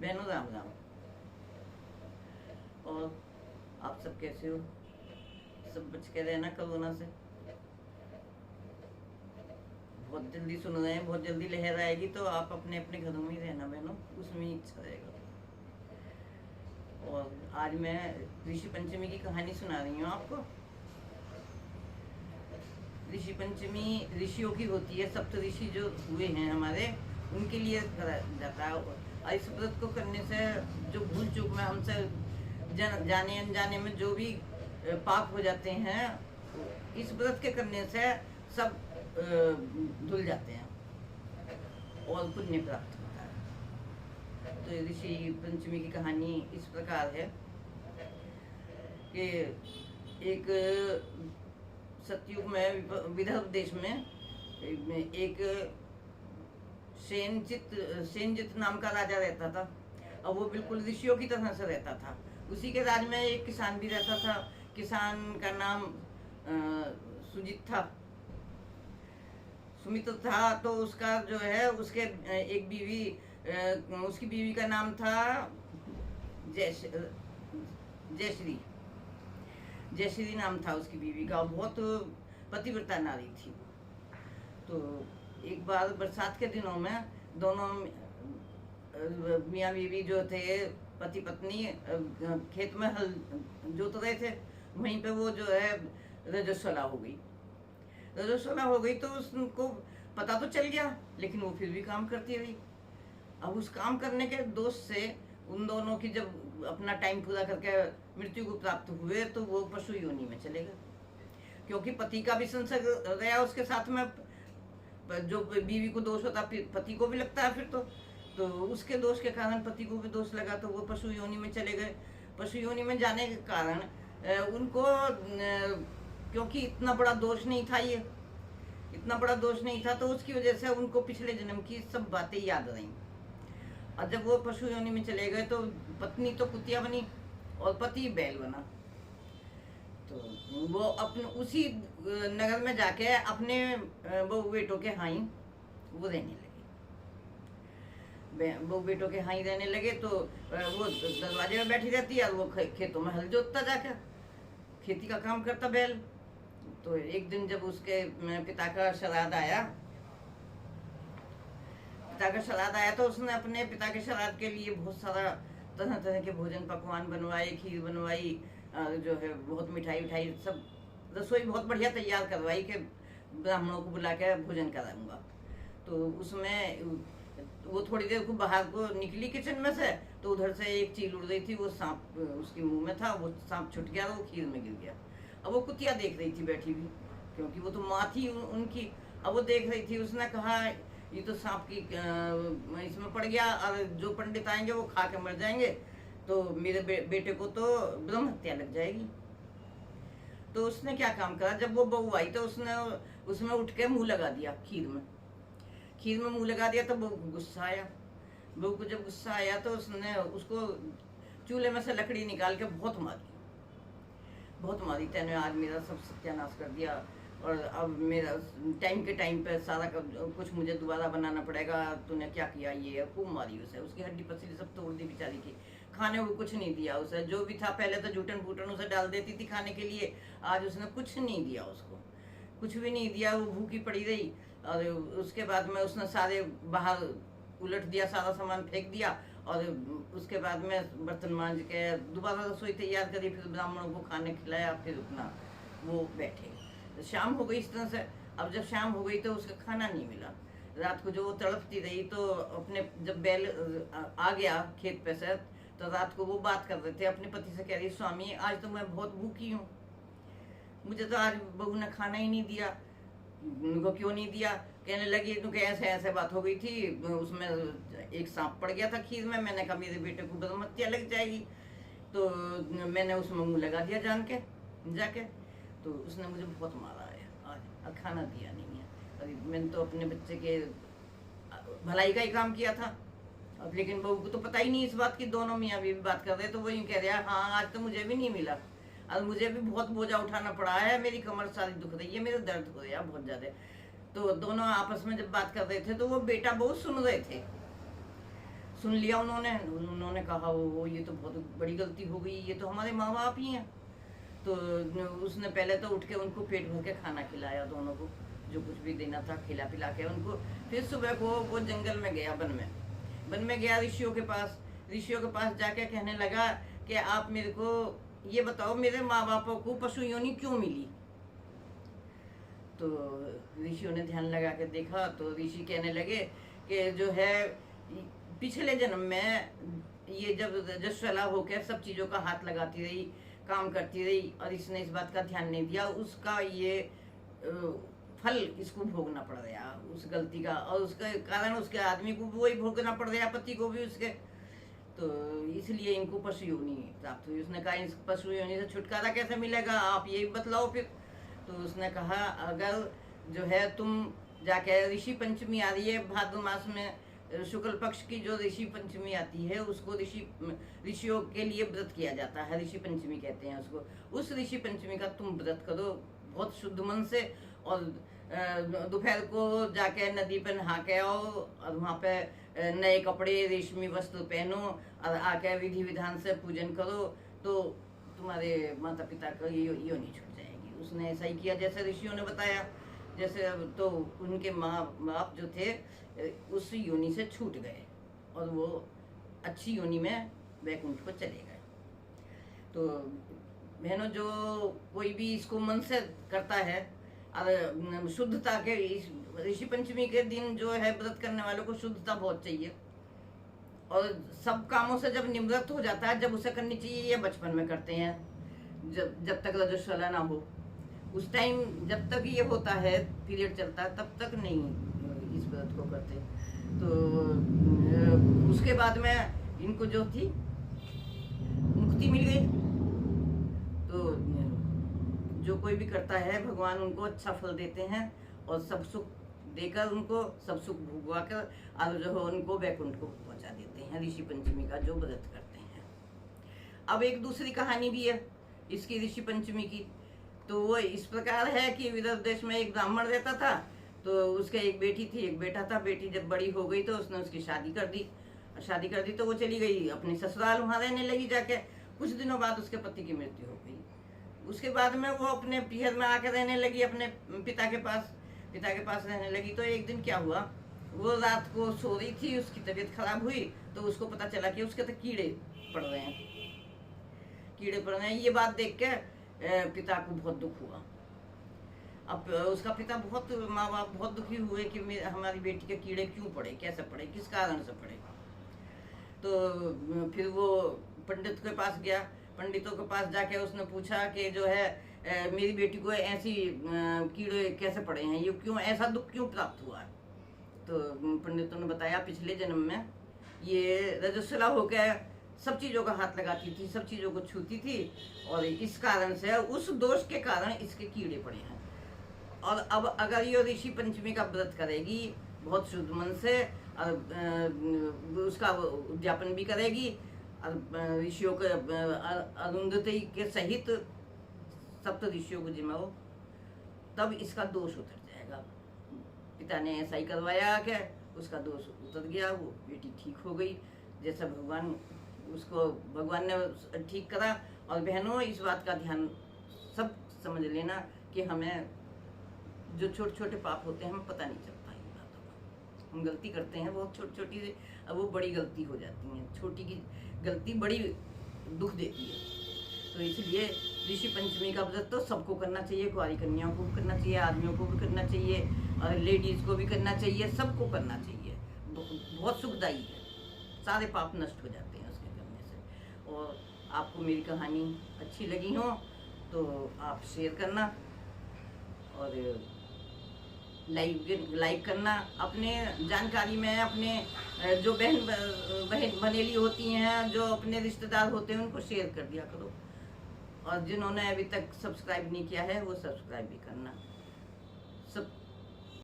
बहनों राम राम। और आप सब कैसे हो? सब बच के रहना कोरोना से। बहुत जल्दी सुन रहे हैं, बहुत जल्दी लहर आएगी, तो आप अपने अपने घरों में ही रहना बहनों, उसमें ही अच्छा रहेगा। और आज मैं ऋषि पंचमी की कहानी सुना रही हूँ आपको। ऋषि पंचमी ऋषियों की होती है, सप्त ऋषि जो हुए हैं हमारे, उनके लिए करा जाता है। और इस व्रत को करने से जो भूल चूक में हमसे जाने अनजाने में जो भी पाप हो जाते हैं, इस व्रत के करने से सब धुल जाते हैं और पुण्य प्राप्त होता है। तो ऋषि पंचमी की कहानी इस प्रकार है कि एक सतयुग में विदर्भ देश में एक सेनजित नाम का राजा रहता था। और वो बिल्कुल ऋषियों की तरह से रहता था। उसी के राज में एक किसान भी रहता था। किसान का नाम सुजित था, सुमित था। तो उसका जो है, उसके एक बीवी, उसकी बीवी का नाम था जयश्री। जयश्री नाम था उसकी बीवी का। बहुत पतिव्रता नारी थी। तो एक बार बरसात के दिनों में दोनों मियाँ बीवी जो थे, पति पत्नी, खेत में हल जोत रहे थे। वहीं पे वो जो है रजस्वला हो गई। रजस्वला हो गई तो उसको पता तो चल गया, लेकिन वो फिर भी काम करती रही। अब उस काम करने के दोष से उन दोनों की जब अपना टाइम पूरा करके मृत्यु को प्राप्त हुए, तो वो पशु योनि में चले गए। क्योंकि पति का भी संसर्ग रहा उसके साथ में। जो बीवी को दोष होता पति को भी लगता है फिर तो उसके दोष के कारण पति को भी दोष लगा, तो वो पशु योनि में चले गए। पशु योनि में जाने के कारण उनको, क्योंकि इतना बड़ा दोष नहीं था, ये इतना बड़ा दोष नहीं था, तो उसकी वजह से उनको पिछले जन्म की सब बातें याद रही। और जब वो पशु योनि में चले गए तो पत्नी तो कुतिया बनी और पति बैल बना। तो वो अपने उसी नगर में जाके अपने बहू बेटों के हाई वो रहने लगे। बहू बेटों के हाई रहने लगे। तो वो दरवाजे में बैठी रहती है और वो खेतों में हल जोतता जाकर, खेती का काम करता बैल। तो एक दिन जब उसके पिता का श्राद्ध आया, तो उसने अपने पिता के श्राद्ध के लिए बहुत सारा तरह तरह के भोजन पकवान बनवाए, खीर बनवाई, जो है बहुत मिठाई उठाई, सब रसोई बहुत बढ़िया तैयार करवाई कि ब्राह्मणों को बुला के भोजन कराऊंगा। तो उसमें वो थोड़ी देर को बाहर को निकली किचन में से, तो उधर से एक चील उड़ रही थी। वो सांप उसके मुंह में था, वो सांप छुट गया, वो खीर में गिर गया। अब वो कुतिया देख रही थी बैठी हुई, क्योंकि वो तो माँ थी उनकी। अब वो देख रही थी। उसने कहा ये तो सांप की इसमें पड़ गया, और जो पंडित आएंगे वो खा के मर जाएंगे, तो मेरे बेटे को तो ब्रह्म हत्या लग जाएगी। तो उसने क्या काम करा, जब वो बहू आई तो उसने उसमें उठ के मुंह लगा दिया खीर में मुंह लगा दिया। तो बहू गुस्सा आया। बहू को जब गुस्सा आया तो उसने उसको चूल्हे में से लकड़ी निकाल के बहुत मारी। तेने आज मेरा सब सत्यानाश कर दिया, और अब मेरा टाइम के टाइम पे सारा कुछ मुझे दोबारा बनाना पड़ेगा। तूने क्या किया, ये खूब मारी उसे। उसकी हड्डी पसली सब तोड़ दी बेचारी की। खाने को कुछ नहीं दिया उसे। जो भी था, पहले तो जूठन फूटन उसे डाल देती थी खाने के लिए, आज उसने कुछ नहीं दिया उसको, कुछ भी नहीं दिया। वो भूखी पड़ी रही। और उसके बाद में उसने सारे बाहर उलट दिया, सारा सामान फेंक दिया। और उसके बाद में बर्तन मांज के दोबारा रसोई तैयार करी, फिर ब्राह्मणों को खाने खिलाया, फिर अपना वो बैठे। शाम हो गई इस तरह से। अब जब शाम हो गई तो उसका खाना नहीं मिला। रात को जो वो तड़पती रही, तो अपने जब बैल आ गया खेत पे से, तो रात को वो बात कर रहे थे अपने पति से, कह रही स्वामी आज तो मैं बहुत भूखी हूँ, मुझे तो आज बहू ने खाना ही नहीं दिया। उनको क्यों नहीं दिया? कहने लगी तो ऐसे ऐसे बात हो गई थी, उसमें एक सांप पड़ गया था खीर में। मैंने कहा मेरे बेटे को ब्रह्म हत्या लग जाएगी, तो मैंने उसमें मुंह लगा दिया जान के जाके। तो उसने मुझे बहुत मारा है आज, खाना दिया नहीं है। अरे मैंने तो अपने बच्चे के भलाई का ही काम किया था। अब लेकिन बहू को तो पता ही नहीं इस बात की। दोनों मियाँ बीवी बात कर रहे, तो वो यूँ कह रहे हैं हाँ आज तो मुझे भी नहीं मिला, और मुझे भी बहुत बोझा उठाना पड़ा है, मेरी कमर सारी दुख रही है, मेरे दर्द हो रहा है बहुत ज्यादा। तो दोनों आपस में जब बात कर रहे थे, तो वो बेटा बहू सुन रहे थे। सुन लिया उन्होंने। उन्होंने कहा वो ये तो बहुत बड़ी गलती हो गई, ये तो हमारे माँ बाप ही हैं। तो उसने पहले तो उठ के उनको पेट भर के खाना खिलाया, दोनों को जो कुछ भी देना था खिला पिला के उनको। फिर सुबह को वो जंगल में गया, वन में गया ऋषियों के पास। ऋषियों के पास जाके कहने लगा कि आप मेरे को ये बताओ, मेरे माँ बापों को पशु योनि क्यों मिली? तो ऋषियों ने ध्यान लगा के देखा तो ऋषि कहने लगे कि जो है पिछले जन्म में ये जब रजस्वला होकर सब चीज़ों का हाथ लगाती रही, काम करती रही, और इसने इस बात का ध्यान नहीं दिया, उसका ये फल इसको भोगना पड़ गया उस गलती का, और उसके कारण उसके आदमी को भी वही भोगना पड़ गया, पति को भी उसके। तो इसलिए इनको पशु योनि प्राप्त हुई। उसने कहा इस पशु योनि से छुटकारा कैसे मिलेगा, आप ये बतलाओ फिर। तो उसने कहा अगर जो है तुम जाके ऋषि पंचमी आ रही है भाद्र मास में, शुक्ल पक्ष की जो ऋषि पंचमी आती है उसको ऋषियों के लिए व्रत किया जाता है, ऋषि पंचमी कहते हैं उसको। उस ऋषि पंचमी का तुम व्रत करो बहुत शुद्ध मन से, और दोपहर को जाके नदी पर नहा के आओ, और वहाँ पे नए कपड़े रेशमी वस्त्र पहनो, और आके विधि विधान से पूजन करो, तो तुम्हारे माता पिता का योनि छूट जाएगी। उसने ऐसा ही किया जैसे ऋषियों ने बताया। जैसे तो उनके माँ बाप जो थे उस योनि से छूट गए, और वो अच्छी योनि में वैकुंठ को चले गए। तो बहनों, जो कोई भी इसको मन से करता है, और शुद्धता के ऋषि पंचमी के दिन जो है व्रत करने वालों को शुद्धता बहुत चाहिए, और सब कामों से जब निवृत्त हो जाता है, जब उसे करनी चाहिए, ये बचपन में करते हैं, जब तक रजस्वला ना हो उस टाइम, जब तक ये होता है पीरियड चलता है तब तक नहीं इस व्रत को करते। तो उसके बाद में इनको जो थी मुक्ति मिल गई। तो जो कोई भी करता है भगवान उनको अच्छा फल देते हैं, और सब सुख देकर उनको सब सुख भोगवा कर, और जो है उनको वैकुंठ को पहुंचा देते हैं ऋषि पंचमी का जो व्रत करते हैं। अब एक दूसरी कहानी भी है इसकी ऋषि पंचमी की। तो वो इस प्रकार है कि विदर्भ देश में एक ब्राह्मण रहता था, तो उसके एक बेटी थी एक बेटा था। बेटी जब बड़ी हो गई तो उसने उसकी शादी कर दी तो वो चली गई अपने ससुराल, वहाँ रहने लगी जाके। कुछ दिनों बाद उसके पति की मृत्यु हो गई। उसके बाद में वो अपने पिहर में आके रहने लगी, अपने पिता के पास रहने लगी। तो एक दिन क्या हुआ, वो रात को सो रही थी, उसकी तबीयत खराब हुई, तो उसको पता चला कि उसके तो कीड़े पड़ रहे हैं। ये बात देख के पिता को बहुत दुख हुआ। अब उसका पिता माँ बाप बहुत दुखी हुए कि हमारी बेटी के कीड़े क्यों पड़े, कैसे पड़े, किस कारण से पड़े। तो फिर वो पंडित के पास गया। पंडितों के पास जाके उसने पूछा कि जो है मेरी बेटी को ऐसी कीड़े कैसे पड़े हैं, ये क्यों, ऐसा दुख क्यों प्राप्त हुआ है। तो पंडितों ने बताया पिछले जन्म में ये रजस्वला होकर सब चीज़ों का हाथ लगाती थी, सब चीज़ों को छूती थी, और इस कारण से, उस दोष के कारण इसके कीड़े पड़े हैं। और अब अगर ये ऋषि पंचमी का व्रत करेगी बहुत शुद्ध मन से, और उसका उद्यापन भी करेगी, और ऋषियों के अरुंधति के सहित सप्त ऋषियों को जिमाओ, तब इसका दोष उतर जाएगा। पिता ने ऐसा ही करवाया कि उसका दोष उतर गया, वो बेटी ठीक हो गई, जैसा भगवान ने ठीक करा। और बहनों, इस बात का ध्यान सब समझ लेना कि हमें जो छोटे छोटे पाप होते हैं हमें पता नहीं चलता इन बातों का। हम गलती करते हैं बहुत छोटी से, अब वो बड़ी गलती हो जाती है। छोटी की गलती बड़ी दुख देती है। तो इसलिए ऋषि पंचमी का व्रत तो सबको करना चाहिए, कुंवारी कन्याओं को भी करना चाहिए, आदमियों को भी करना चाहिए, और लेडीज़ को भी करना चाहिए, सबको करना चाहिए। बहुत सुखदायी है, सारे पाप नष्ट हो जाते हैं उसके करने से। और आपको मेरी कहानी अच्छी लगी हो तो आप शेयर करना, और लाइक करना। अपने जानकारी में अपने जो बहन बनेली होती हैं, जो अपने रिश्तेदार होते हैं, उनको शेयर कर दिया करो। और जिन्होंने अभी तक सब्सक्राइब नहीं किया है वो सब्सक्राइब भी करना।